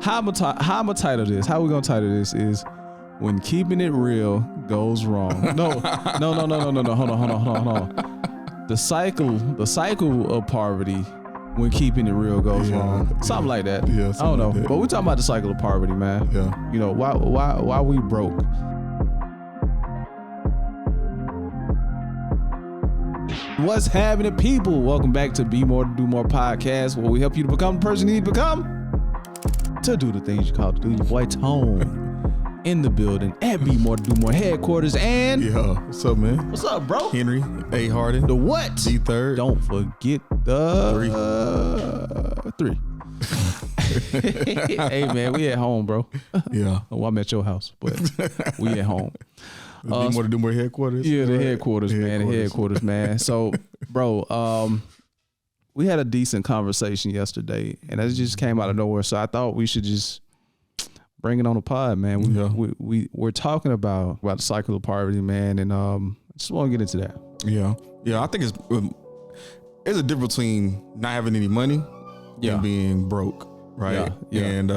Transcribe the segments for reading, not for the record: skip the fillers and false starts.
how I'm gonna title this? How we gonna title this is when keeping it real goes wrong. No. Hold on. The cycle of poverty when keeping it real goes wrong. Something like that. Yeah, I don't know. like but we're talking about the cycle of poverty, man. Yeah. You know, why we broke. What's happening, people? Welcome back to Be More to Do More podcast, where we help you to become the person you need to become to do the things you call to do. Your boy Tone in the building at Be More to Do More headquarters. And what's up, man? What's up, bro? Henry A. Harden. The what? D3rd. Don't forget the three. Hey man, we at home, bro. Yeah. Oh, I'm at your house, but we at home. Be More to Do More headquarters. Yeah, the headquarters, man. The headquarters, man. So, bro, we had a decent conversation yesterday, and it just came out of nowhere. So I thought we should just bring it on the pod, man. We're talking about the cycle of poverty, man, and I just want to get into that. Yeah. I think there's a difference between not having any money and being broke, right? Yeah. And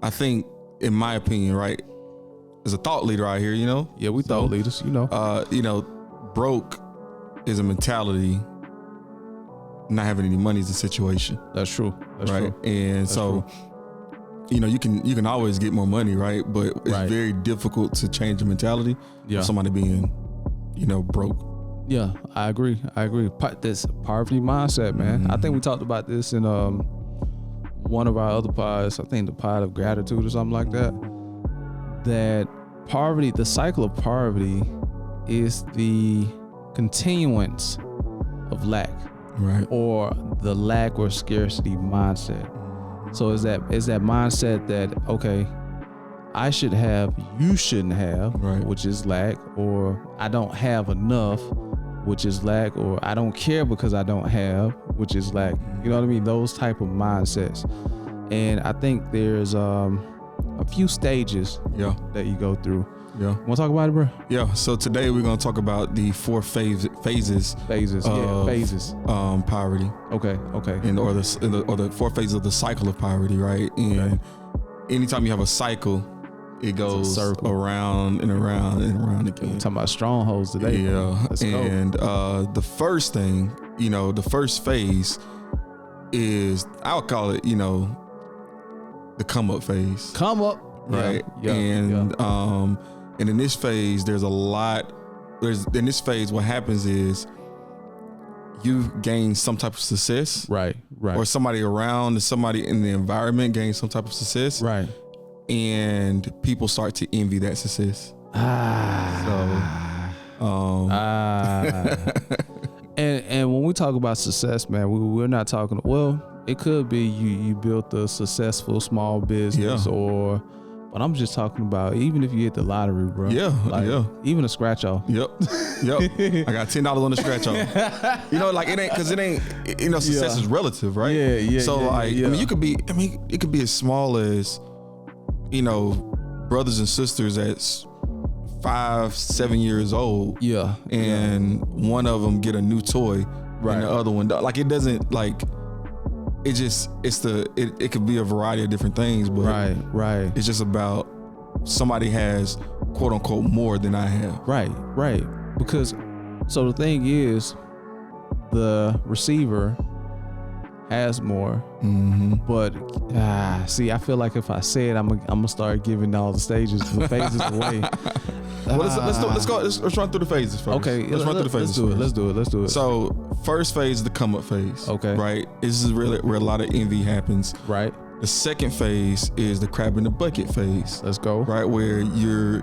I think, in my opinion, right, as a thought leader out here, you know. Yeah, we thought leaders, you know. Broke is a mentality. Not having any money is a situation. That's true. That's right. True. And That's so, true. You know, you can always get more money, right? But it's very difficult to change the mentality of somebody being, broke. Yeah, I agree. This poverty mindset, man. Mm-hmm. I think we talked about this in one of our other pods. I think the pod of gratitude or something like that. That poverty, the cycle of poverty, is the continuance of lack, right? Or the lack or scarcity mindset. So is that mindset that, okay, I should have, you shouldn't have, right, which is lack, or I don't have enough, which is lack, or I don't care because I don't have, which is lack. You know what I mean? Those type of mindsets. And I think there's a few stages that you go through. Yeah. Want to talk about it, bro? Yeah. So today we're going to talk about the four phases. Phases. Poverty. Okay. Or the four phases of the cycle of poverty, right? And anytime you have a cycle, it goes around and around and around again. We're talking about strongholds today. Yeah. And the first thing, the first phase is, I would call it, the come up phase. Come up. Right. And in this phase, in this phase, what happens is you gain some type of success. Right. Or somebody in the environment gains some type of success. Right. And people start to envy that success. And when we talk about success, man, we're not talking, well, it could be you built a successful small business but I'm just talking about even if you hit the lottery, bro. Even a scratch off. Yep. I got $10 on the scratch off. Success is relative, right? Yeah. So I mean, it could be as small as, brothers and sisters that's 5-7 years old. Yeah. And one of them get a new toy, and the other one, like, it doesn't, like, it could be a variety of different things, but right. It's just about somebody has quote unquote more than I have. Right. Because so the thing is, the receiver has more, but I feel like if I say it, I'm gonna start giving all the stages, the phases away. Well, let's run through the phases first. Okay, let's run through the phases. Let's do it. So first phase is the come up phase. Okay. Right. This is really where a lot of envy happens. Right. The second phase is the crab in the bucket phase. Let's go. Right, where you're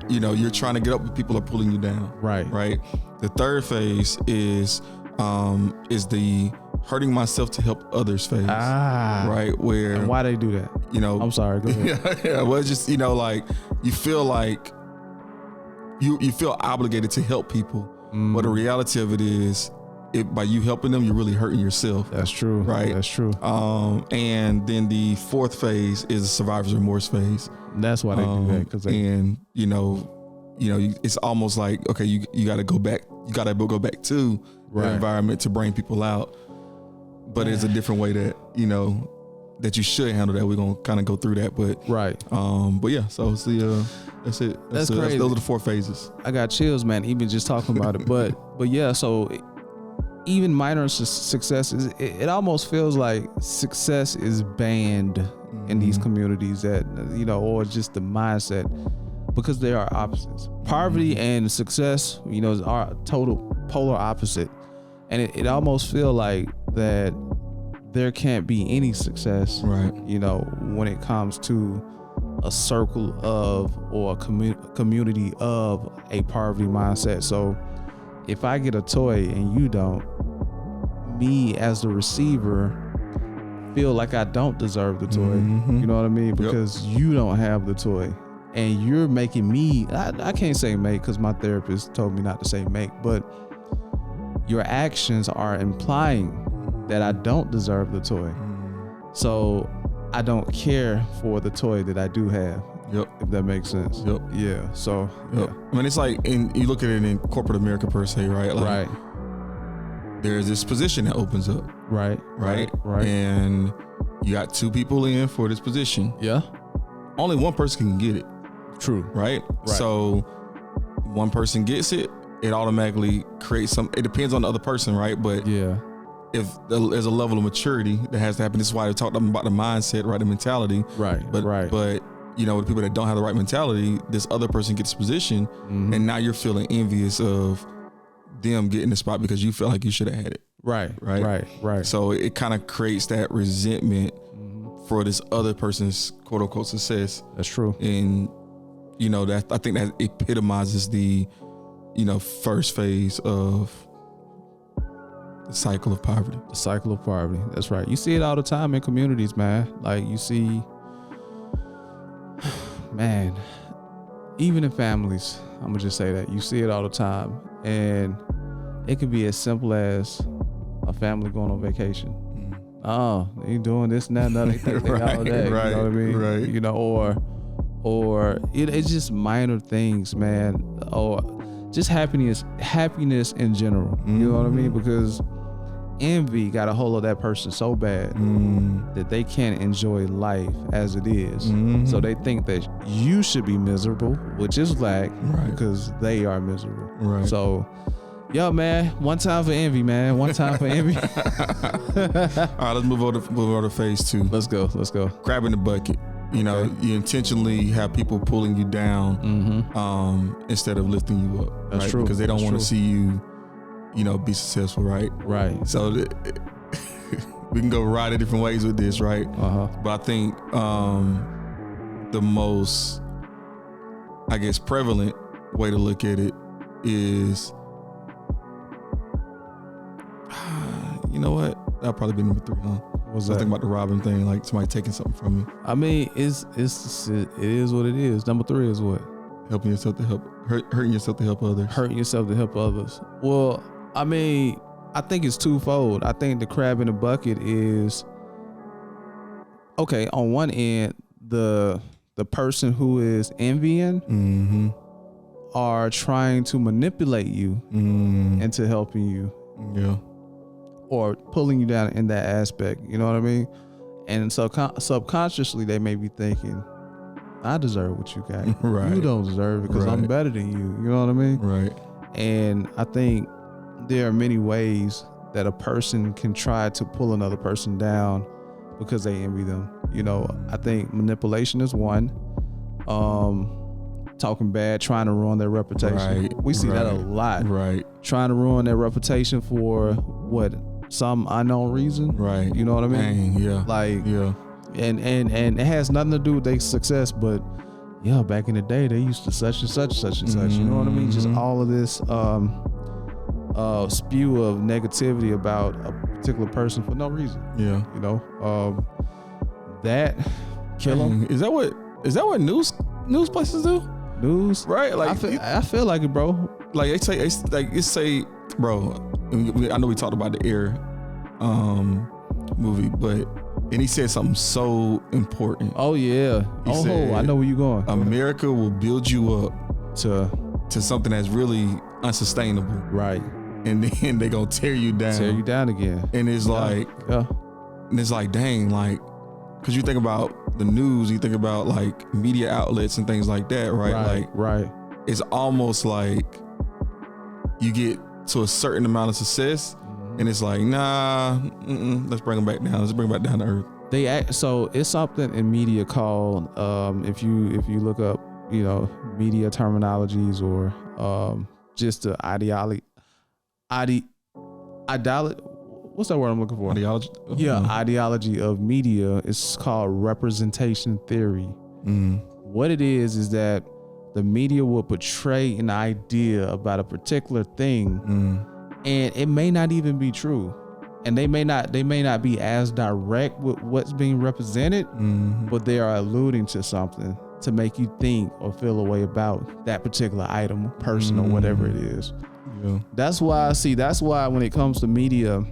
trying to get up, but people are pulling you down. Right. The third phase is the hurting myself to help others phase. Right, where, and why they do that? I'm sorry. Go ahead. Yeah. Well, it's just like you feel like you feel obligated to help people, but the reality of it is, by you helping them, you're really hurting yourself. That's true. Right. That's true. And then the fourth phase is the survivor's remorse phase. That's why they do that. It's almost like, okay, you got to go back. You got to go back to the environment to bring people out. But it's a different way that that you should handle that. We're gonna kind of go through that, but yeah. So it's that's it. That's crazy. Those are the 4 phases. I got chills, man, even just talking about it. But yeah, so even minor successes, it almost feels like success is banned in these communities that, or just the mindset, because they are opposites. Poverty and success, are total polar opposite. And it almost feel like that there can't be any success, right? When it comes to a circle of or a community of a poverty mindset. So if I get a toy and you don't, me as the receiver feel like I don't deserve the toy. You know what I mean? Because you don't have the toy, and you're making me, I can't say make because my therapist told me not to say make, but your actions are implying that I don't deserve the toy. So I don't care for the toy that I do have. If that makes sense. Yeah. So yeah. I mean, it's like, you look at it in corporate America per se, right? Like, there's this position that opens up. Right. And you got 2 people in for this position. Yeah. Only one person can get it. True. Right. So one person gets it, it automatically creates it depends on the other person, right? But yeah, if there's a level of maturity that has to happen, this is why they talked about the mindset, right? The mentality. But the people that don't have the right mentality, this other person gets position, and now you're feeling envious of them getting the spot because you feel like you should have had it. Right. So it kind of creates that resentment for this other person's quote unquote success. That's true. And that, I think that epitomizes the first phase of the cycle of poverty. The cycle of poverty. That's right. You see it all the time in communities, man. Like, you see, man, even in families, I'm gonna just say that you see it all the time, and it could be as simple as a family going on vacation. Oh, they doing this and that, and they think they all that. You know what I mean? Right. Or it's just minor things, man. Or just happiness in general. You know what I mean? Because envy got a hold of that person so bad that they can't enjoy life as it is. So they think that you should be miserable, which is lack, because they are miserable. Right. So, yo, man, one time for envy, man. One time for envy. All right, let's move over to phase 2. Let's go. Crab in the bucket. You intentionally have people pulling you down instead of lifting you up. That's right? true. Because they don't want to see you, be successful, right? Right. So we can go a variety of different ways with this, right? But I think the most, I guess, prevalent way to look at it is, you know what? That'll probably be number 3, huh? What's that? Think about the robbing thing, like somebody taking something from you. I mean, it is what it is. Number 3 is what? Helping yourself to help, hurting yourself to help others. Hurting yourself to help others. Well, I mean, I think it's twofold. I think the crab in the bucket is, okay, on one end, the person who is envying are trying to manipulate you into helping you. Yeah. Or pulling you down in that aspect, you know what I mean? And so subconsciously they may be thinking, I deserve what you got. You don't deserve it because I'm better than you. You know what I mean? Right. And I think there are many ways that a person can try to pull another person down because they envy them. I think manipulation is one. Talking bad, trying to ruin their reputation. We see that a lot. Right. Trying to ruin their reputation for what? Some unknown reason. Right. You know what I mean? Dang, yeah. Like, yeah. And it has nothing to do with their success, but yeah, back in the day they used to such and such. You know what I mean? Just all of this spew of negativity about a particular person for no reason. Yeah. That kill them. Is that what news places do? News, right? Like I feel like it, bro. Like they say, bro. I know we talked about the Air movie, and he said something so important. Oh yeah. He said, I know where you going. America will build you up to something that's really unsustainable. Right. And then they gonna tear you down. Tear you down again. And it's like, and it's like, dang, like because you think about the news, you think about like media outlets and things like that, right? Right. It's almost like you get to a certain amount of success, and it's like, nah, let's bring them back down. Let's bring them back down to earth. So it's something in media called, if you look up, media terminologies or just the ideology. What's that word I'm looking for? Ideology. Ideology of media is called representation theory. What it is that the media will portray an idea about a particular thing, and it may not even be true, and they may not be as direct with what's being represented, but they are alluding to something to make you think or feel a way about that particular item, person, or whatever it is. Yeah. That's why when it comes to media,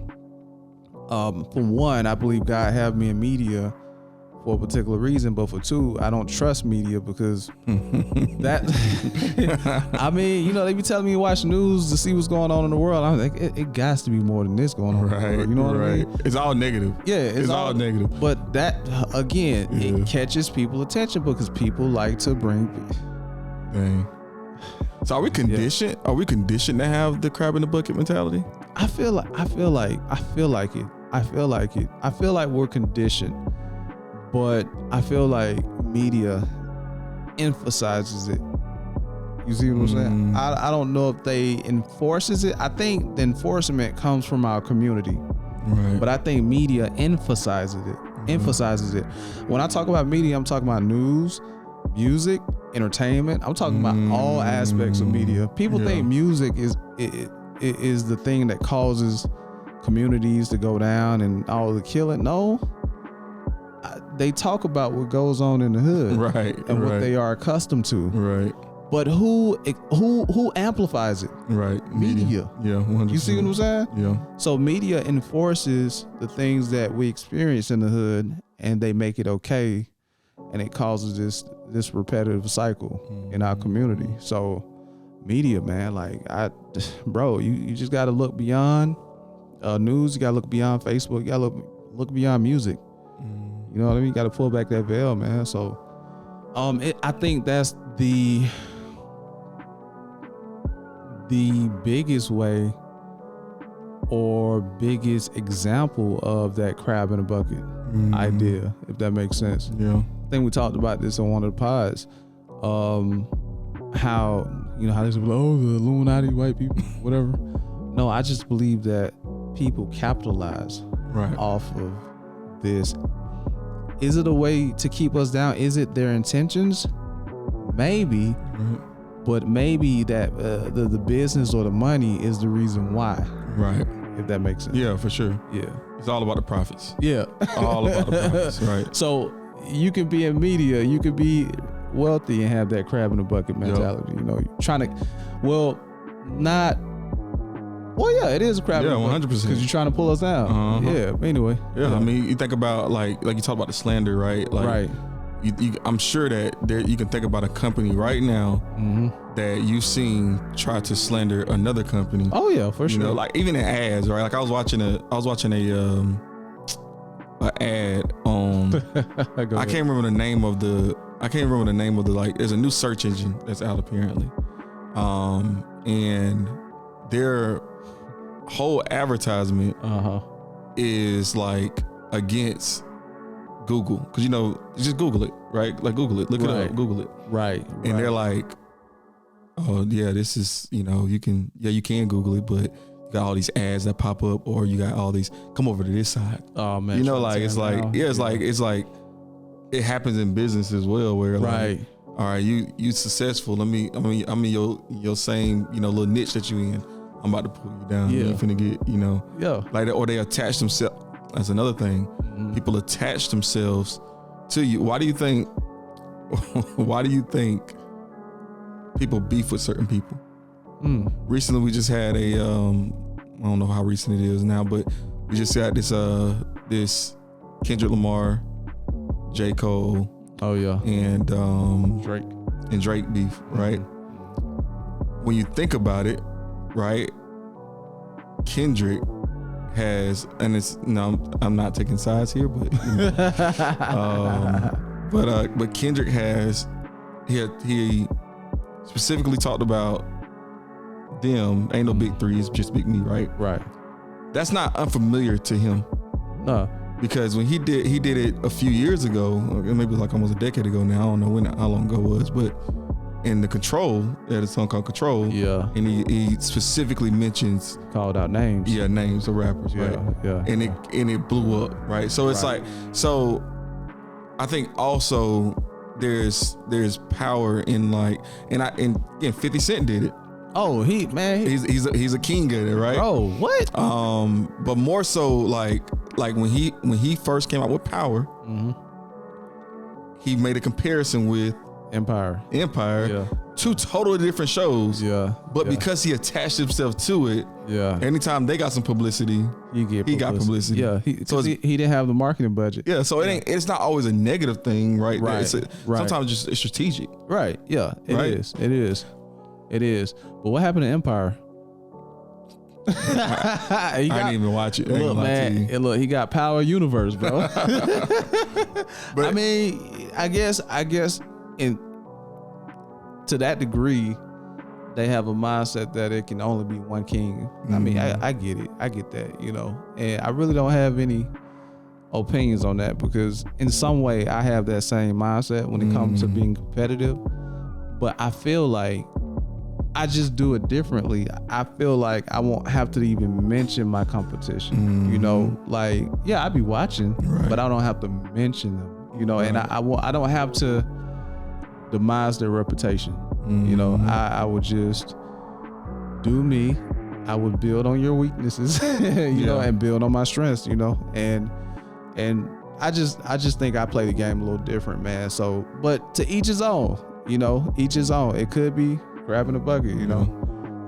for one, I believe God have me in media for a particular reason, but for two, I don't trust media because that, I mean, they be telling me to watch news to see what's going on in the world. I'm like, it got to be more than this going on. Right. You know what I mean? It's all negative. Yeah. It's all negative. But that, again, it catches people's attention because people like to bring. Dang. So are we conditioned? Are we conditioned to have the crab in the bucket mentality? I feel like we're conditioned. But I feel like media emphasizes it. You see what I'm saying? I don't know if they enforces it. I think the enforcement comes from our community. Right. But I think media emphasizes it. When I talk about media, I'm talking about news, music, entertainment. I'm talking about all aspects of media. People think music is the thing that causes communities to go down and all the killing. No. They talk about what goes on in the hood, right, and what they are accustomed to, right. But who amplifies it? Right, media. Yeah, 100%. You see what I'm saying? Yeah. So media enforces the things that we experience in the hood, and they make it okay, and it causes this repetitive cycle in our community. So, media, man, you just got to look beyond news. You got to look beyond Facebook. You got to look beyond music. You know what I mean? You got to pull back that veil, man. So, I think that's the biggest way or biggest example of that crab in a bucket idea, if that makes sense. Yeah. I think we talked about this on one of the pods. How they say, the Illuminati, white people, whatever. No, I just believe that people capitalize off of this. Is it a way to keep us down? Is it their intentions? Maybe, but maybe that the business or the money is the reason why. Right. If that makes sense. Yeah, for sure. Yeah. It's all about the profits. Yeah. All about the profits, right. So you can be in media, you could be wealthy and have that crab in the bucket mentality. Trying to, it is a crab. Yeah, 100%. Because you're trying to pull us down. Yeah. Anyway. Yeah. I mean, you think about like you talk about the slander, right? Right. I'm sure that you can think about a company right now that you've seen try to slander another company. Oh yeah, for sure. Like even in ads, right? Like I was watching a ad on. I can't remember the name of the. Like. There's a new search engine that's out apparently, and their whole advertisement is like against Google, because just Google it, right? Like Google it, look it up, Google it, right? And they're like, oh yeah, this is you can Google it, but you got all these ads that pop up, or you got all these come over to this side. Oh man, it's like it happens in business as well, where like, all right, you successful. I'm in your same little niche that you in. I'm about to pull you down. Yeah. You're finna get like that, or they attach themselves. That's another thing. People attach themselves to you. Why do you think people beef with certain people? Recently, we just had I don't know how recent it is now, but we just had this Kendrick Lamar, J. Cole, and Drake beef, right? When you think about it, right, Kendrick has, and it's I'm not taking sides here, but but Kendrick has he specifically talked about them. Ain't no big three, it's just big me, right? Right. That's not unfamiliar to him. No. Because when he did it a few years ago, maybe like almost a decade ago now. I don't know how long ago it was, but in the Control, they had a song called Control. Yeah. And he specifically called out names. Yeah, names of rappers, right? Yeah. And it blew up, right? So it's like, so I think also there's power in like, and 50 Cent did it. Oh, he's a king at it, right? Oh, what? But more so like when he first came out with Power, he made a comparison with Empire. Yeah. Two totally different shows. Yeah. But because he attached himself to it, anytime they got some publicity, he got publicity. Yeah. He didn't have the marketing budget. Yeah. So it's not always a negative thing, right? Right. Sometimes it's strategic. Right. Yeah. It is. But what happened to Empire? I didn't even watch it. Look, man. Look, he got Power Universe, bro. But I mean, I guess to that degree, they have a mindset that it can only be one king. I mean, I get it. I get that, and I really don't have any opinions on that because in some way I have that same mindset when it comes to being competitive, but I feel like I just do it differently. I feel like I won't have to even mention my competition, like, I be watching, but I don't have to mention them, and I don't have to demise their reputation. I would just do me. I would build on your weaknesses, and build on my strengths, and I just think I play the game a little different, man. So, but to each his own, each his own. It could be grabbing a bucket,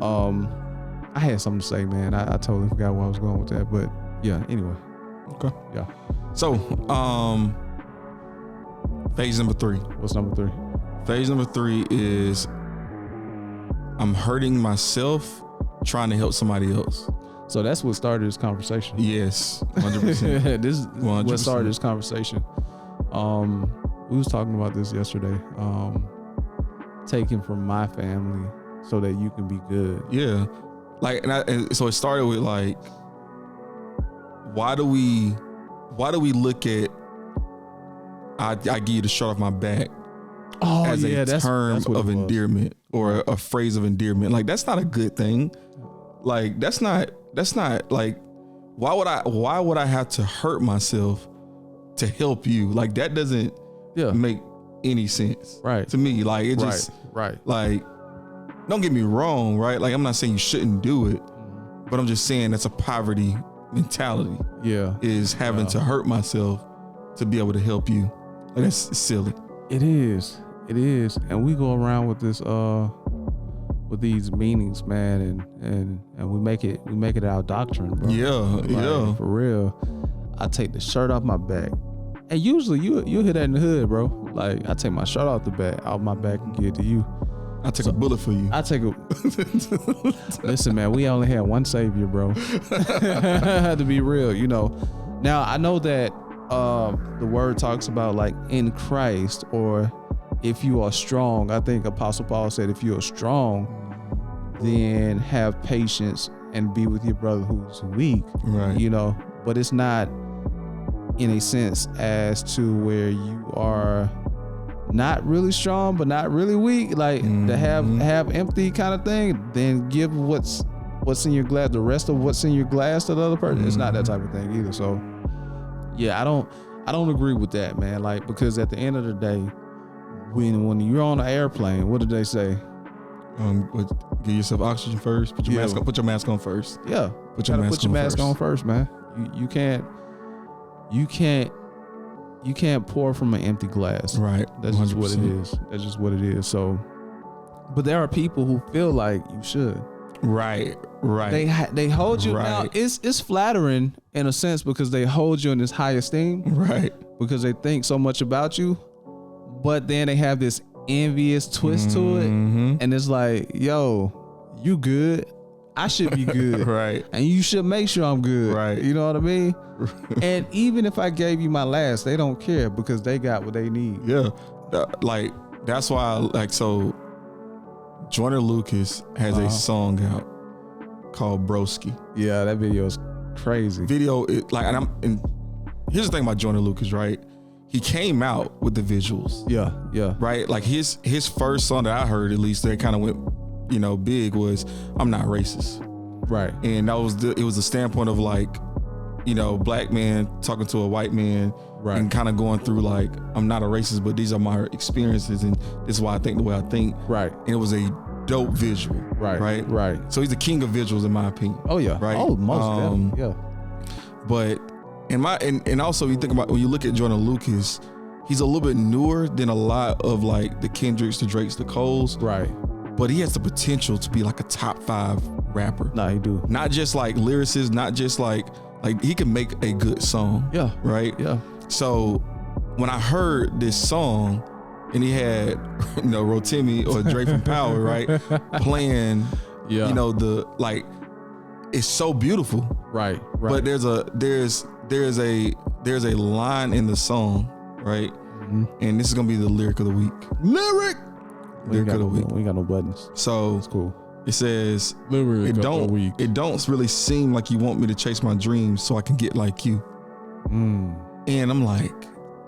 I had something to say, man. I totally forgot where I was going with that, but anyway. Okay. Yeah. So, phase number 3. What's number 3? Phase number 3 is I'm hurting myself trying to help somebody else. So that's what started this conversation. Yes, 100%. This is 100%. What started this conversation. We was talking about this yesterday. Taking from my family so that you can be good. Yeah, like, and so it started with like, why do we look at I give you the shirt off my back as a term of endearment or a phrase of endearment? Like, that's not a good thing. Like, that's not like, why would I have to hurt myself to help you? Like, that doesn't make any sense, right? To me, like, it just like, don't get me wrong, right? Like, I'm not saying you shouldn't do it, but I'm just saying that's a poverty mentality. Yeah, is having to hurt myself to be able to help you. Like, that's silly. It is, and we go around with this with these meanings, man, and we make it our doctrine, bro. Yeah, for real. I take the shirt off my back. And usually you'll hit that in the hood, bro. Like, I take my shirt off my back and give it to you. I take a bullet for you. I take a listen, man, we only had one savior, bro. To be real, Now I know that the word talks about like in Christ, or if you are strong. I think Apostle Paul said if you are strong, then have patience and be with your brother who's weak. Right. But it's not in a sense as to where you are not really strong but not really weak, like to have empty kind of thing, then give what's in your glass, the rest of what's in your glass, to the other person. It's not that type of thing either. So I don't agree with that, man. Like, because at the end of the day, when you're on an airplane, what did they say? Give yourself oxygen first. Put your mask on. Put your mask on first. Yeah, put your mask on first, man. You can't pour from an empty glass. Right. That's 100%. Just what it is. That's just what it is. So, but there are people who feel like you should. Right. They hold you. Right. Now it's flattering in a sense because they hold you in this high esteem. Right. Because they think so much about you, but then they have this envious twist to it, and it's like, yo, you good. I should be good. Right. And you should make sure I'm good. Right. You know what I mean? And even if I gave you my last, they don't care because they got what they need. Yeah. Like, that's why, so Joyner Lucas has a song out called Broski. Yeah, that video is crazy. And here's the thing about Joyner Lucas, right? He came out with the visuals. Yeah. Right? Like his first song that I heard, at least, that kind of went, big, was "I'm Not Racist." Right. And it was the standpoint of like, black man talking to a white man, right, and kind of going through like, I'm not a racist, but these are my experiences, and this is why I think the way I think. Right. And it was a dope visual. Right. So he's the king of visuals, in my opinion. Oh yeah. Right. Oh, most definitely. Yeah. But and also, you think about, when you look at Joyner Lucas, he's a little bit newer than a lot of like the Kendricks, the Drakes, the Coles. Right. But he has the potential to be like a top 5 rapper. Nah, he do. Not just like lyricist, not just like he can make a good song. Yeah. Right? Yeah. So when I heard this song and he had, Rotimi or Dre from Power, right, playing, it's so beautiful. Right. But there's a line in the song, right? Mm-hmm. And this is gonna be the lyric of the week. Lyric of the week. We ain't got no buttons. So it's cool. It says, lyric of the week. It don't really seem like you want me to chase my dreams so I can get like you. And I'm like,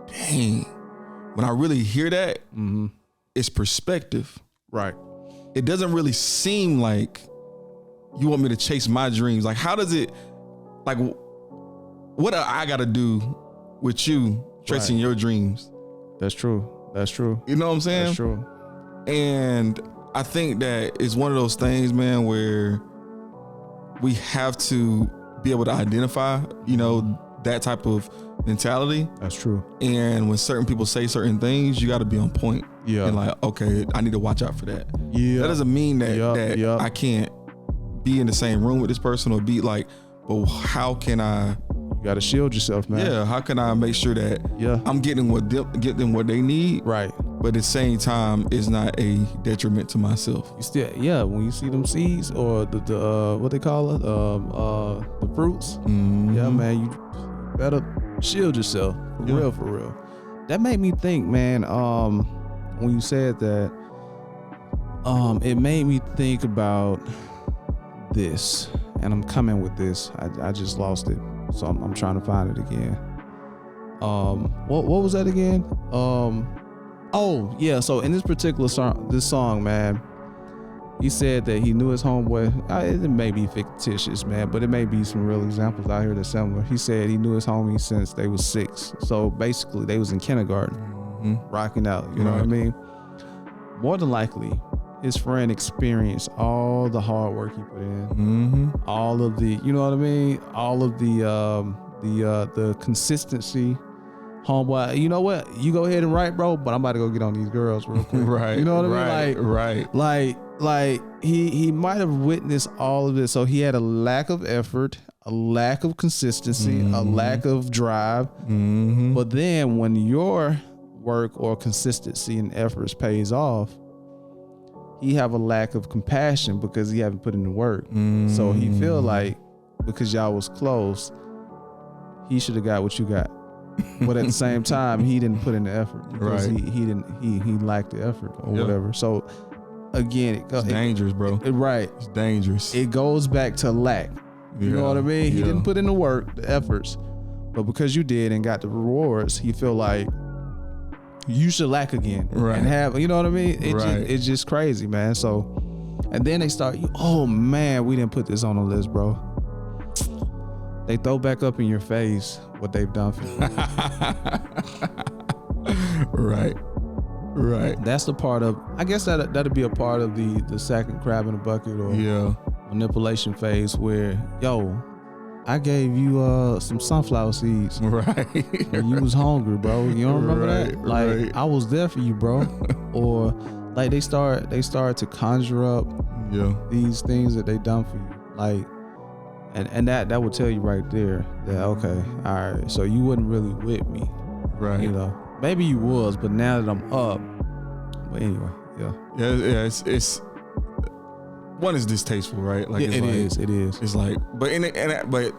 dang. When I really hear that, it's perspective. Right. It doesn't really seem like you want me to chase my dreams. Like, how does it, like, what do I got to do with you chasing your dreams? That's true. You know what I'm saying? That's true. And I think that it's one of those things, man, where we have to be able to identify, that type of mentality. That's true. And when certain people say certain things, you got to be on point. Yeah. And like, okay, I need to watch out for that. Yeah. That doesn't mean that I can't be in the same room with this person or be like, but how can I? You got to shield yourself, man. Yeah. How can I make sure that I'm getting get them what they need? Right. But at the same time, it's not a detriment to myself. You still, when you see them seeds or the what they call it, the fruits, yeah, man, you better shield yourself for real. That made me think, man. When you said that, it made me think about this, and I'm coming with this. I just lost it, so I'm trying to find it again. What was that again? Oh yeah, so in this particular song, man, he said that he knew his homeboy. It may be fictitious, man, but it may be some real examples out here that's similar. He said he knew his homie since they was 6. So basically, they was in kindergarten, rocking out. You know what I mean? More than likely, his friend experienced all the hard work he put in, all of the, you know what I mean, all of the consistency. Homeboy, you know what? You go ahead and write, bro, but I'm about to go get on these girls real quick. Right. You know what I mean? Like he might have witnessed all of this. So he had a lack of effort, a lack of consistency, a lack of drive. But then when your work or consistency and efforts pays off, he have a lack of compassion because he haven't put in the work. So he feel like because y'all was close, he should have got what you got. But at the same time, he didn't put in the effort because he lacked the effort or whatever. So again, it's dangerous, bro. It's dangerous. It goes back to lack. You know what I mean? He didn't put in the work, the efforts, but because you did and got the rewards, he feel like you should lack again and have. You know what I mean? It's just crazy, man. So, and then they start. Oh man, we didn't put this on the list, bro. They throw back up in your face what they've done for you. Right. That's the part of, I guess that'd be a part of the second crab in the bucket or manipulation phase where, yo, I gave you some sunflower seeds. Right. When you was hungry, bro. You don't remember that? Like, I was there for you, bro. Or like they start to conjure up these things that they done for you. Like, and that would tell you right there that, okay, all right, so you wasn't really with me. Right. You know, maybe you was, but now that I'm up, but anyway, it's one is distasteful, right? Like it is. It's like, but but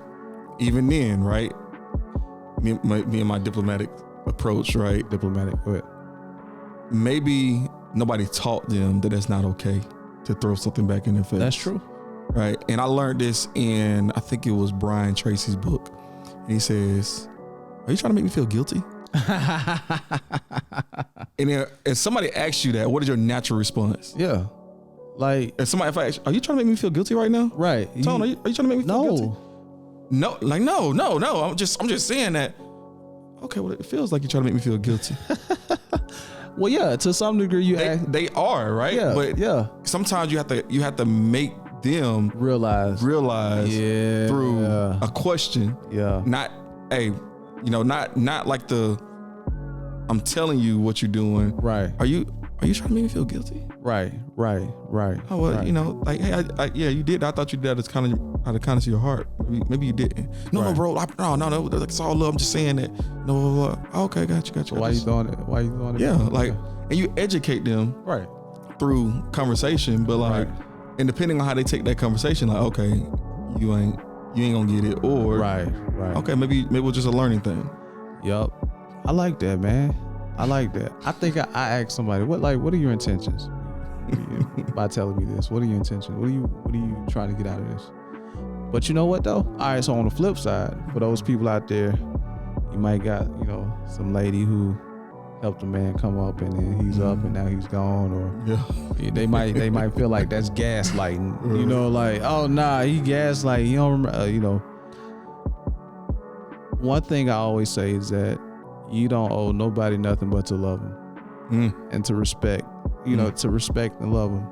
even then, right? Me and my diplomatic approach, right? Diplomatic. Go ahead. Maybe nobody taught them that that's not okay to throw something back in their face. That's true. Right. And I learned this in, I think it was Brian Tracy's book. And he says, "Are you trying to make me feel guilty?" And then if somebody asks you that, what is your natural response? Yeah. Like if I ask, "Are you trying to make me feel guilty right now?" Right. Tone, are you trying to make me feel guilty? No, like no. I'm just saying that. Okay, well, it feels like you're trying to make me feel guilty. Well, yeah, to some degree they are, right? Yeah, but sometimes you have to make them realize through a question. Yeah. Not not like I'm telling you what you're doing. Right. Are you trying to make me feel guilty? Right. Oh well, right. Like, hey, you did. I thought you did that out of the kindness of your heart. Maybe you didn't. No, bro. No. It's all love. I'm just saying that. No. Okay, got you. Why you doing it? Yeah, like, and you educate them right through conversation, but like, and depending on how they take that conversation, like, okay, you ain't gonna get it, or right. Okay, maybe it was just a learning thing. Yup. I like that, man. I like that. I think I asked somebody, what are your intentions by telling me this? What are your intentions? What are you trying to get out of this? But you know what though? All right, so on the flip side, for those people out there, you might got, some lady who helped a man come up and then he's up and now he's gone, or they might feel like that's gaslighting. Like, oh nah, he gaslight. You don't remember, One thing I always say is that you don't owe nobody nothing but to love them and to respect, to respect and love them.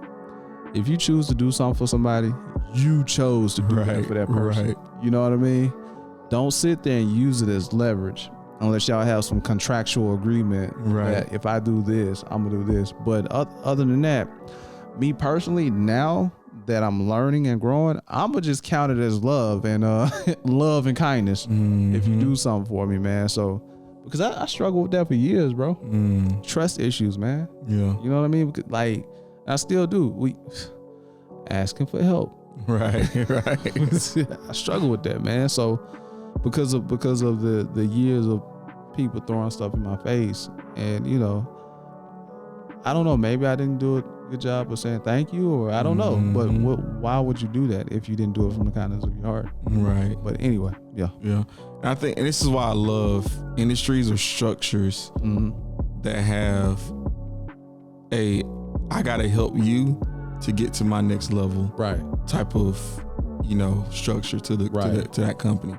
If you choose to do something for somebody, you chose to do that for that person. Right. You know what I mean? Don't sit there and use it as leverage unless y'all have some contractual agreement that if I do this, I'm gonna do this. But other than that, me personally, now that I'm learning and growing, I'm gonna just count it as love and love and kindness if you do something for me, man. So, because I struggled with that for years, bro. Trust issues, man. Yeah. You know what I mean? Because, like, I still do. We asking for help. Right. I struggle with that, man. So because of the years of people throwing stuff in my face, and I don't know, maybe I didn't do a good job of saying thank you, or I don't know. But why would you do that if you didn't do it from the kindness of your heart? Right. But anyway, yeah. And I think, and this is why I love industries or structures that have I gotta help you to get to my next level, type of structure to to that company,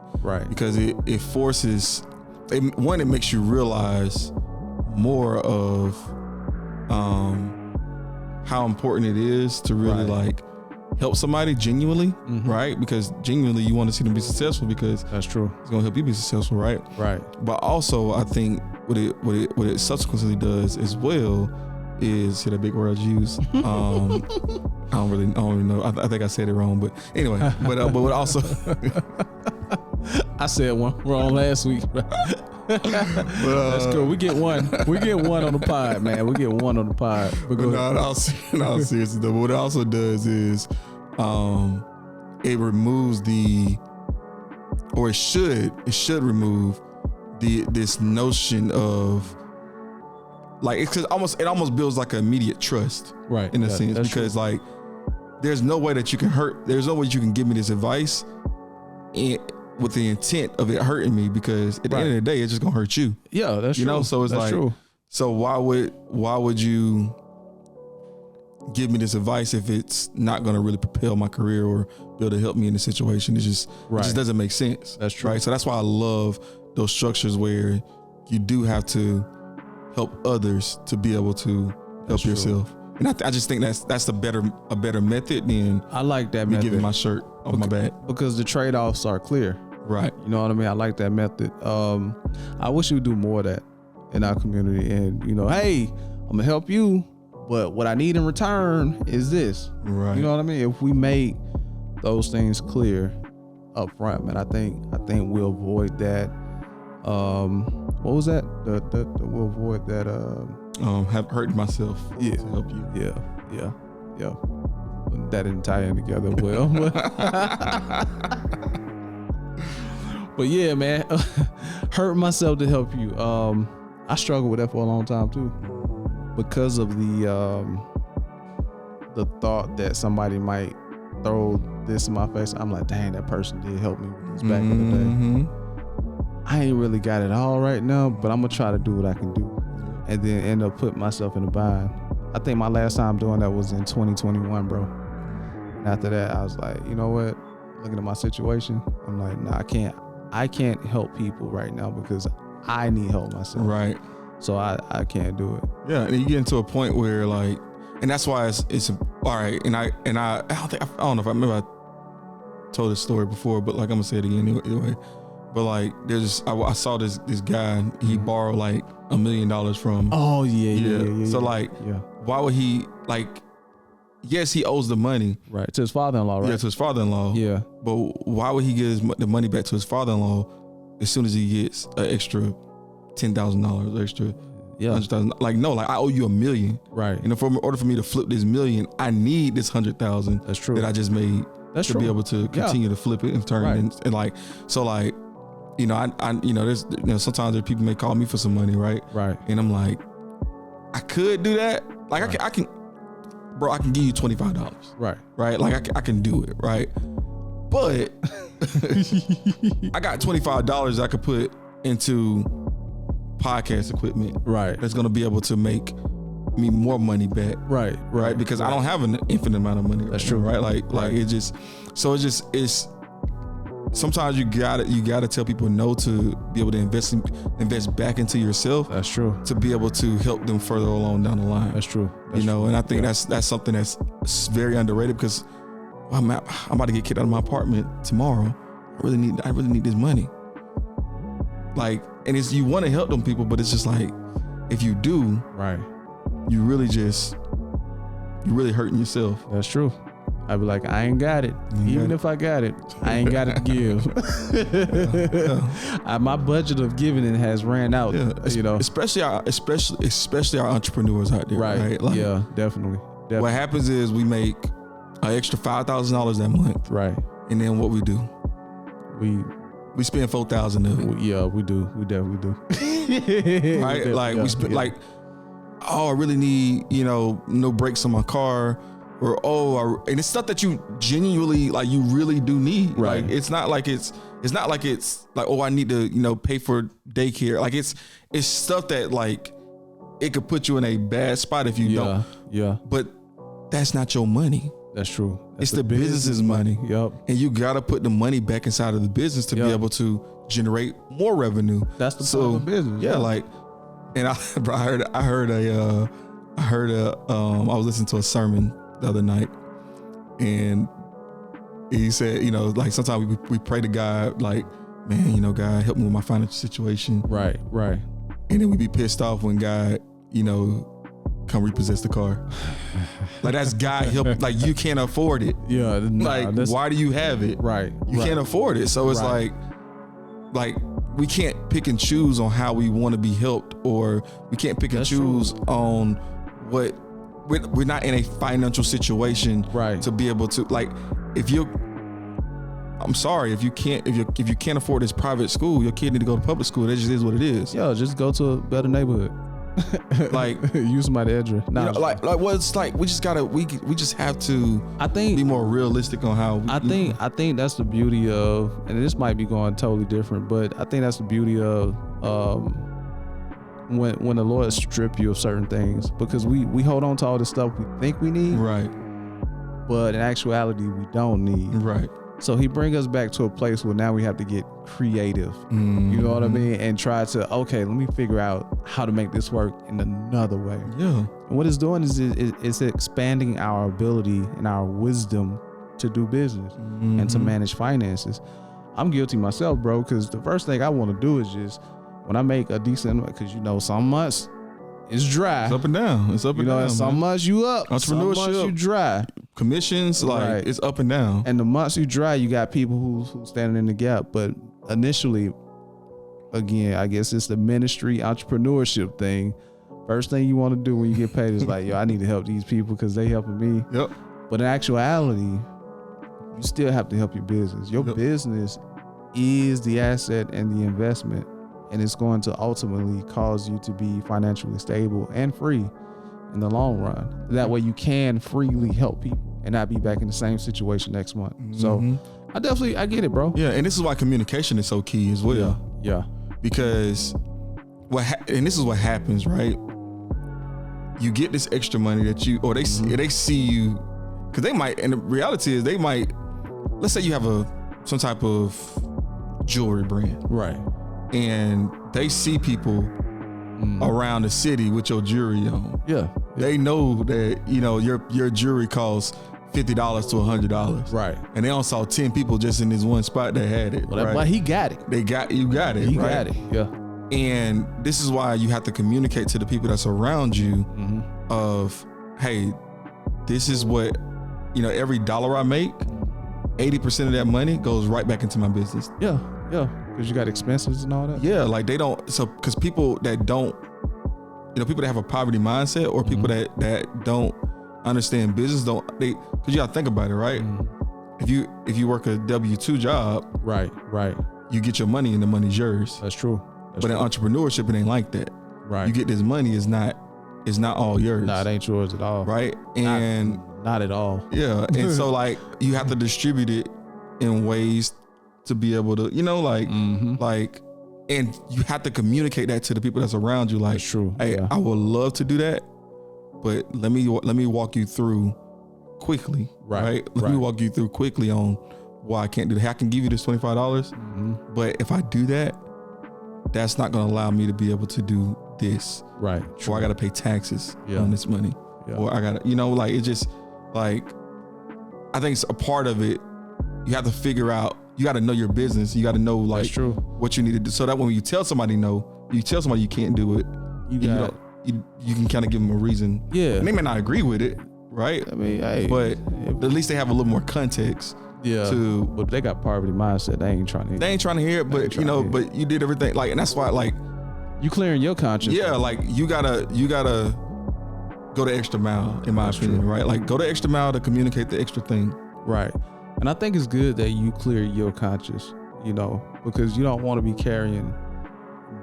because it forces it makes you realize more of how important it is to really like help somebody genuinely, right? Because genuinely you want to see them be successful, because that's true. It's gonna help you be successful, right? But also I think what it subsequently does as well is, hit a big word I use. I don't really know. I think I said it wrong, but anyway. But what also, I said one wrong last week. That's cool. We get one. We get one on the pod, man. We get one on the pod. No, seriously though. But what it also does is, it removes it should remove this notion of, like, it almost builds like an immediate trust, in a sense, because true. Like, there's no way that you can give me this advice with the intent of it hurting me, because at the end of the day, it's just gonna hurt you. Yeah, that's true. So it's like, true. So why would you give me this advice if it's not gonna really propel my career or be able to help me in the situation? It just doesn't make sense. That's true. Right. So that's why I love those structures where you do have to help others to be able to help yourself. And I just think that's a better method than, I like that me method, giving my shirt on my back, because the trade-offs are clear. Right. You know what I mean? I like that method. I wish we would do more of that in our community. And hey, I'm gonna help you, but what I need in return is this. Right. You know what I mean? If we make those things clear up front, man, I think we'll avoid that. What was that? We'll avoid that. Have hurt myself to help you. Yeah. That didn't tie in together well. But yeah, man, hurt myself to help you. I struggled with that for a long time too, because of the thought that somebody might throw this in my face. I'm like, dang, that person did help me with this back in the day. I ain't really got it all right now, but I'm gonna try to do what I can do, and then end up putting myself in a bind. I think my last time doing that was in 2021, bro. And after that, I was like, you know what? Looking at my situation, I'm like, nah, I can't help people right now because I need help myself. Right. So I can't do it. Yeah, and you get into a point where like, and that's why it's all right. And I don't know if I remember I told this story before, but like I'm gonna say it again anyway. But like, I saw this guy. He borrowed like $1 million from. Oh yeah. So like, why would he like? Yes, he owes the money. Right, to his father-in-law, right? Yeah, to his father-in-law. Yeah. But why would he give the money back to his father-in-law as soon as he gets an extra $10,000, extra $100,000? Like, no, like I owe you $1 million. Right. And in order for me to flip this $1 million, I need this $100,000. That's true. That I just made. That's to true. be able to continue to flip it and turn it and like, so like, you know, I there's, sometimes there people may call me for some money, right? Right. And I'm like, I could do that. Like I can. Bro, I can give you $25. Right. Right? Like I can do it, right? But I got $25 I could put into podcast equipment. Right. That's gonna be able to make me more money back. Right. Right. Because I don't have an infinite amount of money. That's true. Right. Like it's sometimes you gotta tell people no to be able to invest back into yourself. That's true. To be able to help them further along down the line. That's true. And I think that's something that's very underrated because I'm about to get kicked out of my apartment tomorrow. I really need this money. Like, and you want to help them people, but it's just like, if you do, right, you're really hurting yourself. That's true. I'd be like, I ain't got it. Even if I got it, I ain't got it to give. My budget of giving it has ran out. Yeah. Especially our entrepreneurs out there. Right. Like, yeah, definitely. What happens is we make an extra $5,000 that month. Right. And then what we do? We spend $4,000 of it. Yeah, we do. We definitely do. Right. Like we spend like, I really need no brakes on my car. Or and it's stuff that you genuinely like, you really do need. Right. Like it's not like it's like, I need to pay for daycare. Like it's stuff that like it could put you in a bad spot if you don't. Yeah. But that's not your money. That's true. It's the business's money. Yep. And you gotta put the money back inside of the business to be able to generate more revenue. That's the part of the business. Yeah. Like, and I was listening to a sermon the other night, and he said, like sometimes we pray to God, like, man, God, help me with my financial situation. Right. And then we be pissed off when God, come repossess the car. Like that's God help. Like you can't afford it. Yeah. Why do you have it? Right. You can't afford it. So it's like we can't pick and choose on how we want to be helped, or we can't pick and choose on what. We're not in a financial situation to be able to, like, I'm sorry, if you can't afford this private school, your kid need to go to public school. That just is what it is. Yo, just go to a better neighborhood. Like use somebody address. Like what it's like. We just have to. I think be more realistic on how. I think that's the beauty of, and this might be going totally different, but I think that's the beauty of when the Lord strip you of certain things, because we hold on to all the stuff we think we need, right? But in actuality, we don't need, right? So He bring us back to a place where now we have to get creative. Mm-hmm. You know what I mean? And try to, okay, let me figure out how to make this work in another way. Yeah. And what it's doing is it's expanding our ability and our wisdom to do business and to manage finances. I'm guilty myself, bro, because the first thing I want to do is just, when I make a decent, because some months it's dry. It's up and down. It's up and down. Some months you up, entrepreneurship, some months you dry. Commissions, like it's up and down. And the months you dry, you got people who standing in the gap. But initially, again, I guess it's the ministry entrepreneurship thing. First thing you want to do when you get paid is like, yo, I need to help these people because they helping me. Yep. But in actuality, you still have to help your business. Your business is the asset and the investment, and it's going to ultimately cause you to be financially stable and free in the long run. That way you can freely help people and not be back in the same situation next month. So I get it, bro. Yeah, and this is why communication is so key as well. Yeah. Because and this is what happens, right? You get this extra money that they see you, because they might, and the reality is they might, let's say you have some type of jewelry brand, right? And they see people around the city with your jewelry on. Yeah. They know that, your jewelry costs $50 to $100. Right. And they also saw 10 people just in this one spot that had it. Well, right? He got it. You got it. He right? got it. Yeah. And this is why you have to communicate to the people that's around you of, hey, this is what, every dollar I make, 80% of that money goes right back into my business. Yeah. Yeah. Because you got expenses and all that. Yeah. Like because people that don't, people that have a poverty mindset, or people that don't understand business, because you gotta think about it, right? If you work a W-2 job, right, you get your money and the money's yours. That's true. But in entrepreneurship, it ain't like that. Right. You get this money, it's not all yours. Nah, it ain't yours at all. Right. And not at all. Yeah. And so like you have to distribute it in ways to be able to, and you have to communicate that to the people that's around you. Like, that's true. Hey, I would love to do that, but let me walk you through quickly. Right. Let me walk you through quickly on why I can't do that. Hey, I can give you this $25, but if I do that, that's not going to allow me to be able to do this. Right. Or I got to pay taxes on this money. Yeah. Or I got to, like, it's just like, I think it's a part of it. You have to figure out, you got to know your business. You got to know like what you need to do. So that when you tell somebody no, you tell somebody you can't do it, you can kind of give them a reason. Yeah. And they may not agree with it. Right. I mean, hey, but at least they have a little more context. Yeah. But they got poverty mindset. They ain't trying to hear it. But but you did everything like, and that's why like you clearing your conscience. Yeah. Like you gotta go the extra mile, in my opinion. True. Right. Like go the extra mile to communicate the extra thing. Right. And I think it's good that you clear your conscience, because you don't want to be carrying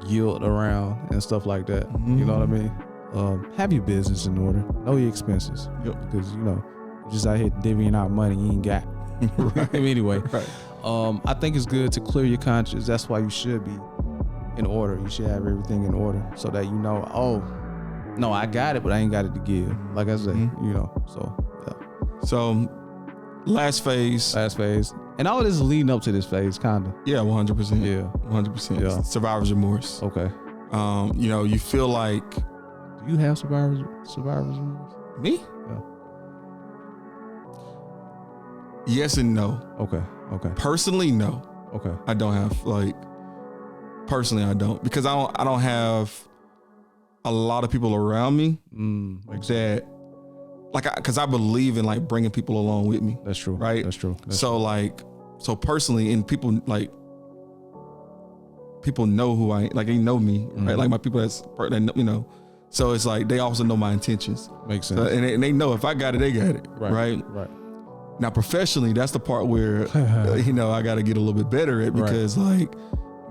guilt around and stuff like that. You know what I mean? Have your business in order. Know your expenses. Yep. Because, you're just out here divvying out money you ain't got. Right. Anyway, I think it's good to clear your conscience. That's why you should be in order. You should have everything in order so that no, I got it, but I ain't got it to give. Like I said, so, yeah. So, last phase. And all of this is leading up to this phase, kind of. Yeah, 100%. Yeah, 100%. Yeah. Survivor's remorse. Okay. You feel like. Do you have survivor's remorse? Me? Yeah. Yes and no. Okay. Personally, no. Okay. I don't have personally I don't, because I don't have a lot of people around me that because I believe in like bringing people along with me. That's true. Right. That's true. So personally, and people know who I like. They know me, right? Like my people So it's like they also know my intentions. Makes sense. And they know if I got it, they got it. Right. Now professionally, that's the part where I got to get a little bit better at, because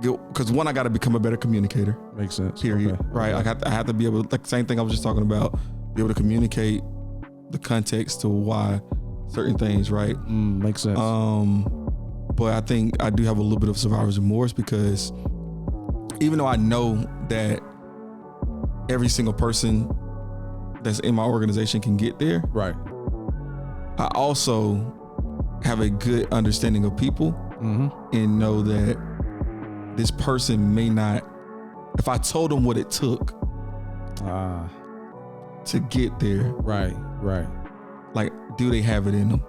because one, I got to become a better communicator. Makes sense. Period. Okay. Right. I have to be able to, like, same thing I was just talking about, be able to communicate the context to why certain things. Right. Makes sense. But I think I do have a little bit of survivor's remorse, because even though I know that every single person that's in my organization can get there. Right. I also have a good understanding of people and know that this person may not, if I told them what it took to get there. Right. Like, do they have it in them?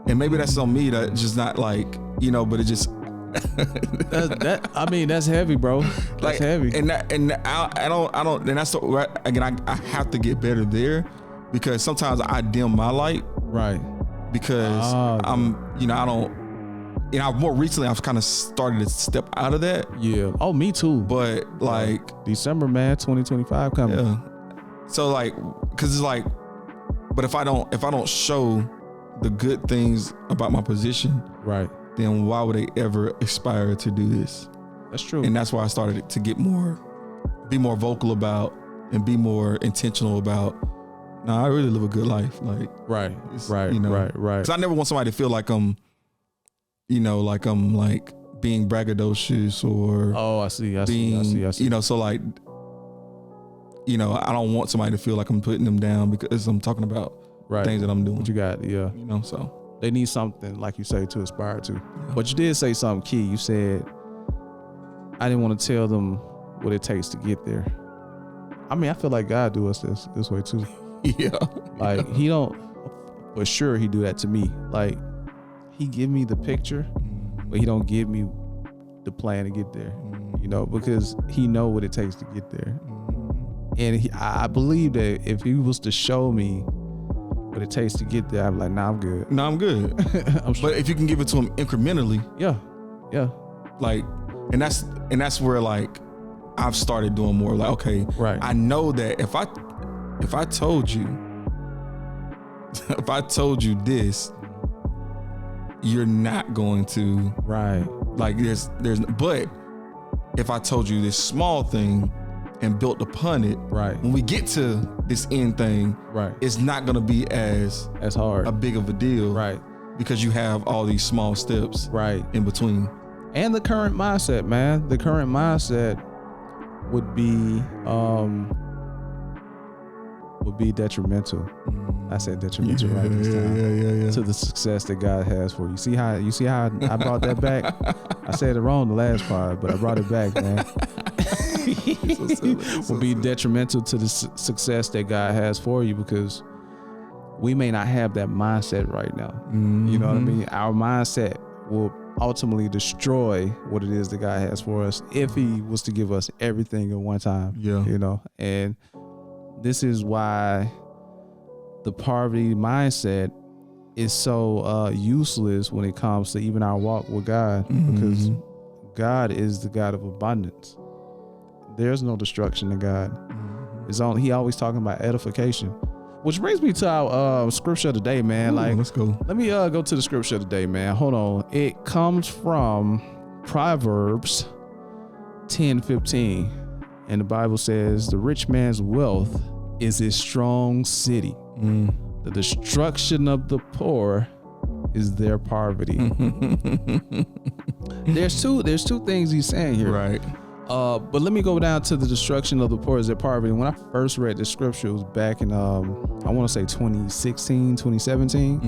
And maybe that's on me, that just not like, but it just. That's heavy, bro. That's heavy. And I don't, and that's again, I have to get better there, because sometimes I dim my light. Right. Because more recently I've kind of started to step out of that. Yeah. Oh, me too. But December, man, 2025 coming. Yeah. So because it's like, but if I don't show the good things about my position, right, then why would they ever aspire to do this? That's true. And that's why I started to be more vocal about and be more intentional about, I really live a good life. Like, right. Because I never want somebody to feel like I'm like being braggadocious or I see. So like, I don't want somebody to feel like I'm putting them down because I'm talking about things that I'm doing. What you got, So they need something, like you say, to aspire to. Yeah. But you did say something key. You said, I didn't want to tell them what it takes to get there. I mean, I feel like God do us this way too. Yeah. Like he don't, for sure he do that to me. Like he give me the picture, but he don't give me the plan to get there, because he know what it takes to get there. And I believe that if he was to show me what it takes to get there, I'm like, I'm good. I'm good. But if you can give it to him incrementally. Yeah. Like, and that's where like I've started doing more. Like, okay, I know that if I told you this, you're not going to like but if I told you this small thing and built upon it, when we get to this end thing, it's not going to be as hard, a big of a deal, because you have all these small steps in between. And the current mindset, man, would be detrimental. I said detrimental this time to the success that God has for you. See how I brought that back? I said it wrong the last part, but I brought it back, man. Will be detrimental to the success that God has for you, because we may not have that mindset right now. You know what I mean? Our mindset will ultimately destroy what it is that God has for us if he was to give us everything at one time. And this is why the poverty mindset is so useless when it comes to even our walk with God, because God is the God of abundance. There's no destruction in God. He always talking about edification, which brings me to our scripture of the day, man. Let's go. Let me go to the scripture of the day, man. Hold on. It comes from Proverbs 10:15. And the Bible says, the rich man's wealth is a strong city. The destruction of the poor is their poverty. There's two things he's saying here. Right. But let me go down to the destruction of the poor is their poverty. When I first read the scripture, it was back in, I want to say 2016, 2017.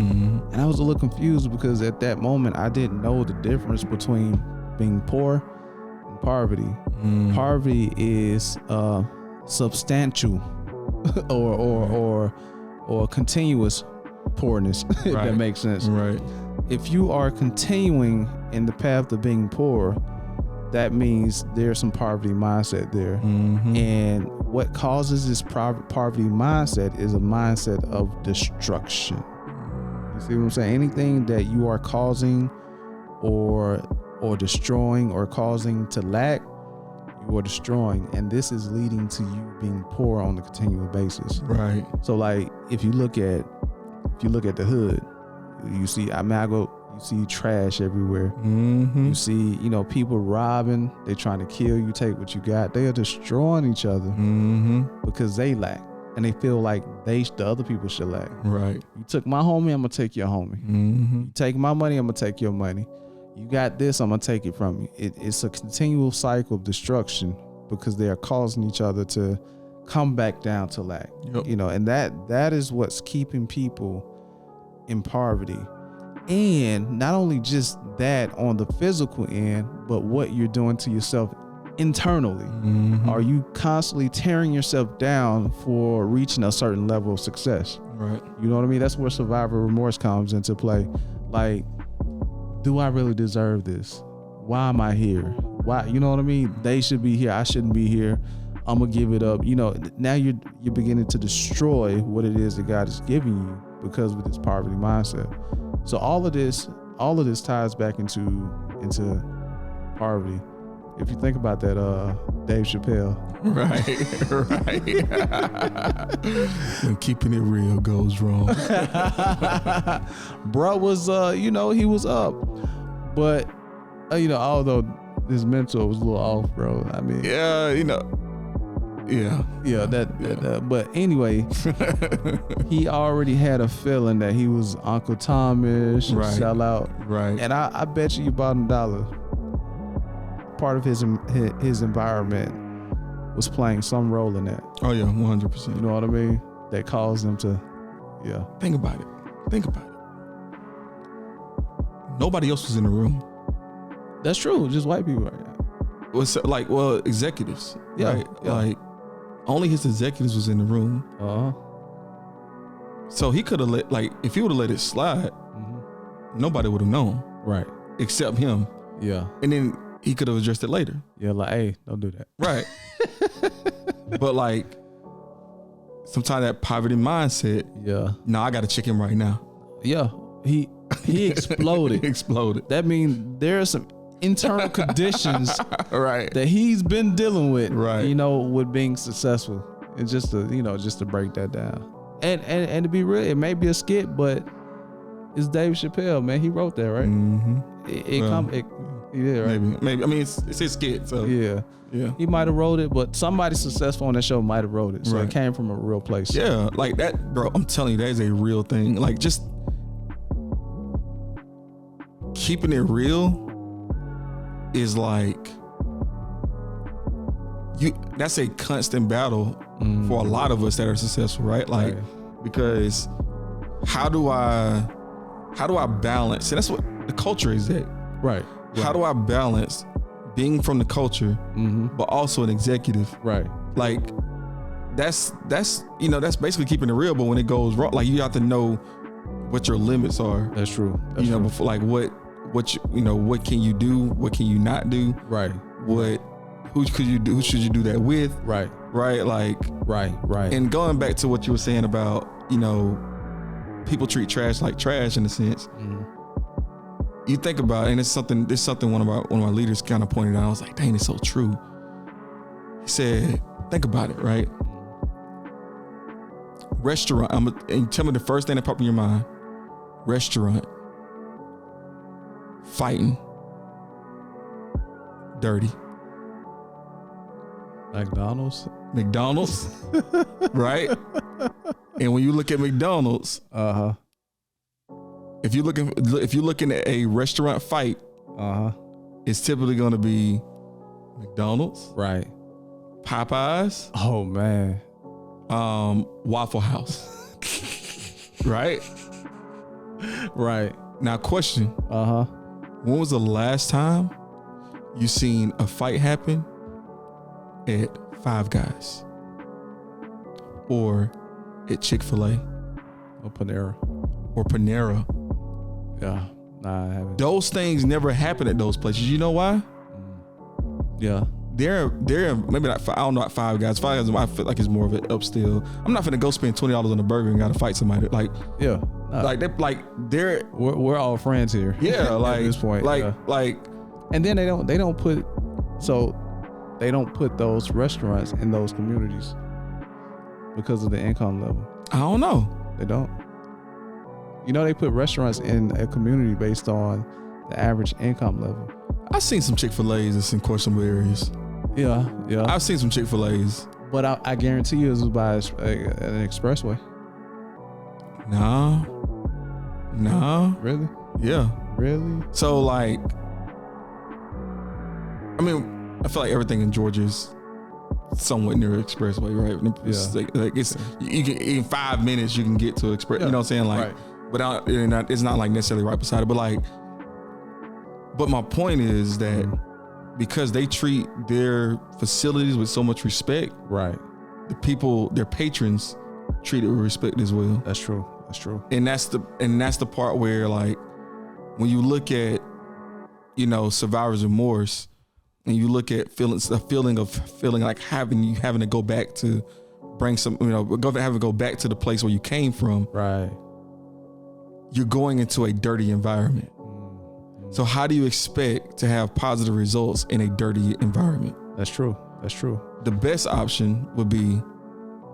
And I was a little confused because at that moment, I didn't know the difference between being poor and poverty. Poverty is substantial or continuous poorness, if that makes sense. Right. If you are continuing in the path of being poor, that means there's some poverty mindset there. And what causes this poverty mindset is a mindset of destruction. You see what I'm saying? Anything that you are causing or destroying or causing to lack, you are destroying, and this is leading to you being poor on a continual basis. Right. So like if you look at the hood, you see you see trash everywhere. You see, people robbing, they trying to kill you, take what you got. They are destroying each other because they lack. And they feel like the other people should lack. Right. You took my homie, I'm gonna take your homie. You take my money, I'm gonna take your money. You got this, I'm gonna take it from you. It's a continual cycle of destruction because they are causing each other to come back down to lack. And that is what's keeping people in poverty. And not only just that on the physical end, but what you're doing to yourself internally. Are you constantly tearing yourself down for reaching a certain level of success? Right. You know what I mean? That's where survivor remorse comes into play. Like, do I really deserve this? Why am I here? Why? You know what I mean? They should be here. I shouldn't be here. I'm gonna give it up. Now you're beginning to destroy what it is that God is giving you because of this poverty mindset. So all of this ties back into poverty. If you think about that, Dave Chappelle. Right. When keeping it real goes wrong. Bro was, he was up. But, although his mentor was a little off, bro. I mean. Yeah, Yeah, but anyway, he already had a feeling that he was Uncle Thomas, right, sell out. Right. And I bet you bottom dollar, part of his environment was playing some role in that. Oh yeah, 100%. You know what I mean? That caused him to, yeah. Think about it. Nobody else was in the room. That's true. Just white people right now. Executives. Yeah. Right? Yeah. Like, only his executives was in the room. So he could have if he would have let it slide, nobody would have known. Right. Except him. Yeah. And then he could have addressed it later. Yeah, like, hey, don't do that. Right. But sometimes that poverty mindset. Yeah. I got to check him right now. Yeah. He exploded. He exploded. That means there are some internal conditions right, that he's been dealing with, right, with being successful. And just to break that down. And to be real, it may be a skit, but it's Dave Chappelle, man. He wrote that, right? Mm-hmm. He did, right? Maybe. I mean, it's his skit, so yeah. He might have wrote it, but somebody successful on that show might have wrote it. So It came from a real place. Yeah, like that, bro. I'm telling you, that is a real thing. Like, just keeping it real is that's a constant battle for a lot of us that are successful, right? Like, because how do I balance? And that's what the culture is at. Right. How do I balance being from the culture, but also an executive? Right. Like, that's basically keeping it real. But when it goes wrong, like, you have to know what your limits are. That's true. Before, like, what can you do? What can you not do? Right. Who should you do that with? Right. Right. Like, right. And going back to what you were saying about, people treat trash like trash in a sense. You think about it, and it's something one of my leaders kind of pointed out. I was like, dang, it's so true. He said, think about it, right? Restaurant, and tell me the first thing that popped in your mind. Restaurant, fighting, dirty. McDonald's, right? And when you look at McDonald's, if you're looking at a restaurant fight, it's typically going to be McDonald's, right? Popeyes, oh man, Waffle House, right? Right. Now, question: when was the last time you seen a fight happen at Five Guys or at Chick-fil-A or Panera? Yeah, nah, I haven't. Those things never happen at those places. You know why? Yeah. They're maybe not. I don't know. Five Guys. Five Guys. I feel like it's more of an upscale. I'm not finna go spend $20 on a burger and gotta fight somebody. Like, yeah, nah. We're all friends here. Yeah, like at this point. And then they don't put those restaurants in those communities because of the income level. I don't know. They don't. They put restaurants in a community based on the average income level. I've seen some Chick-fil-A's in some questionable areas. Yeah. I've seen some Chick-fil-A's. But I guarantee you it was by an expressway. Nah. Really? Yeah. Really? So, I feel like everything in Georgia is somewhat near expressway, right? It's you can, in 5 minutes you can get to express. Yeah. You know what I'm saying? Right. But it's not necessarily right beside it. But my point is that because they treat their facilities with so much respect, right? Their patrons, treat it with respect as well. That's true. And that's the part where, when you look at, survivor's remorse, and you look at feeling like having to go back to bring some, having to go back to the place where you came from. Right. You're going into a dirty environment. So how do you expect to have positive results in a dirty environment? That's true. That's true. The best option would be,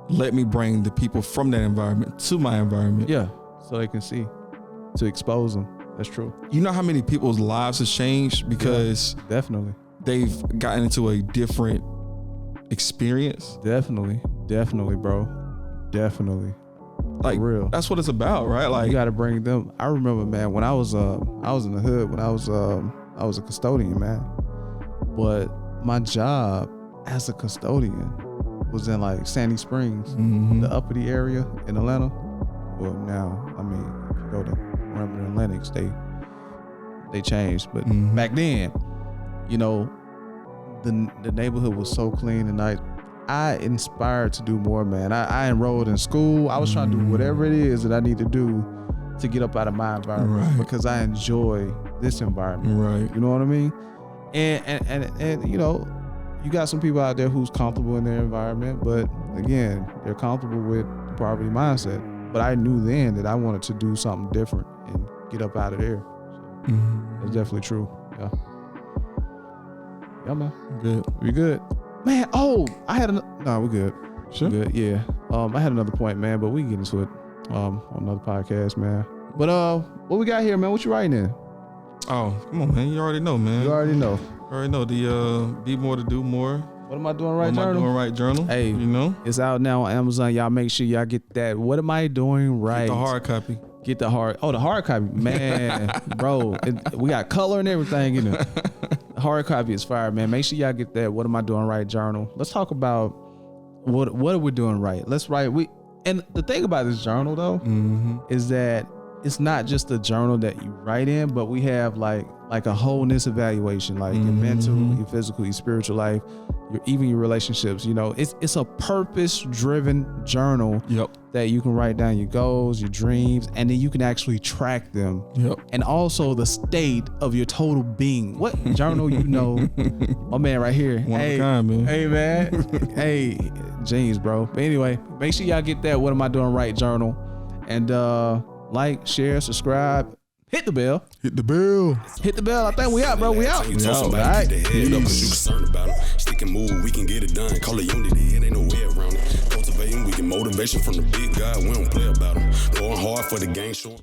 let me bring the people from that environment to my environment. Yeah, so they can see, to expose them. That's true. You know how many people's lives have changed because definitely they've gotten into a different experience? Definitely, bro. Definitely. Like, for real. That's what it's about, right? Like, you got to bring them. I remember, man, when I was in the hood, when I was a custodian, man. But my job as a custodian was in like Sandy Springs, the uppity area in Atlanta. Well, now, I mean, if you go to Remington and Lennox, they changed. But back then, you know, the neighborhood was so clean, and I inspired to do more, man. I enrolled in school. I was trying to do whatever it is that I need to do to get up out of my environment, because I enjoy this environment. Right. You know what I mean? And you know, you got some people out there who's comfortable in their environment, but again, they're comfortable with the poverty mindset. But I knew then that I wanted to do something different and get up out of there. So that's definitely true. Yeah. Yeah, man. Good. We good. Man, no, we're good. Sure. We're good, yeah. I had another point, man, but we can get into it on another podcast, man. But what we got here, man? What you writing in? Oh, come on, man. You already know, man. You already know. The Be More to Do More. What am I doing right journal? What am I doing right journal? Hey, you know? It's out now on Amazon. Y'all make sure y'all get that. What am I doing right? Get the hard copy. Get the hard. Oh, the hard copy. Man, bro. We got color and everything in it. The hard copy is fire, man. Make sure y'all get that What Am I Doing Right journal. Let's talk about what are we doing right. Let's write. And the thing about this journal, though, is that it's not just a journal that you write in, but we have like a wholeness evaluation, like your mental, your physical, your spiritual life, even your relationships. You know, it's a purpose-driven journal that you can write down your goals, your dreams, and then you can actually track them. And also the state of your total being. What journal you know? Oh man, right here. One of a kind, man. Hey man. Hey, jeans, bro. But anyway, make sure y'all get that What Am I Doing Right journal, and like, share, subscribe, hit the bell. Hit the bell. Hit the bell. I think we out, bro. We out. All right. Concerned about it. Stick and move, we can get it done. Call it unity, it ain't no way around it. Cultivating, we get motivation from the big guy. We don't play about him. Going hard for the game, showing.